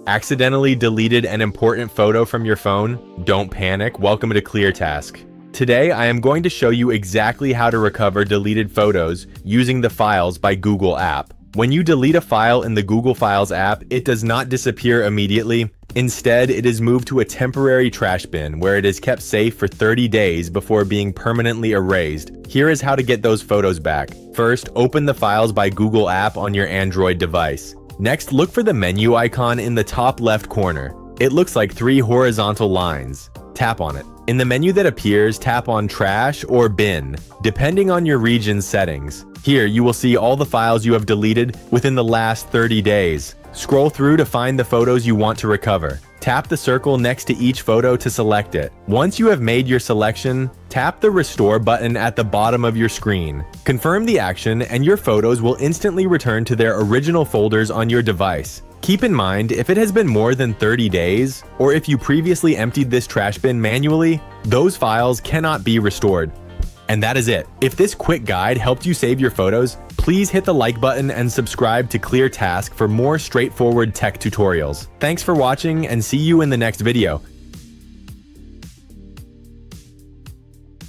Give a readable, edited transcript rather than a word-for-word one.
Accidentally deleted an important photo from your phone? Don't panic, welcome to ClearTask. Today I am going to show you exactly how to recover deleted photos using the Files by Google app. When you delete a file in the Google Files app, it does not disappear immediately. Instead, it is moved to a temporary trash bin where it is kept safe for 30 days before being permanently erased. Here is how to get those photos back. First, open the Files by Google app on your Android device. Next, look for the menu icon in the top left corner. It looks like 3 horizontal lines. Tap on it. In the menu that appears, tap on Trash or Bin, depending on your region's settings. Here, you will see all the files you have deleted within the last 30 days. Scroll through to find the photos you want to recover. Tap the circle next to each photo to select it. Once you have made your selection, tap the Restore button at the bottom of your screen. Confirm the action and your photos will instantly return to their original folders on your device. Keep in mind, if it has been more than 30 days, or if you previously emptied this trash bin manually, those files cannot be restored. And that is it. If this quick guide helped you save your photos, please hit the like button and subscribe to ClearTask for more straightforward tech tutorials. Thanks for watching and see you in the next video.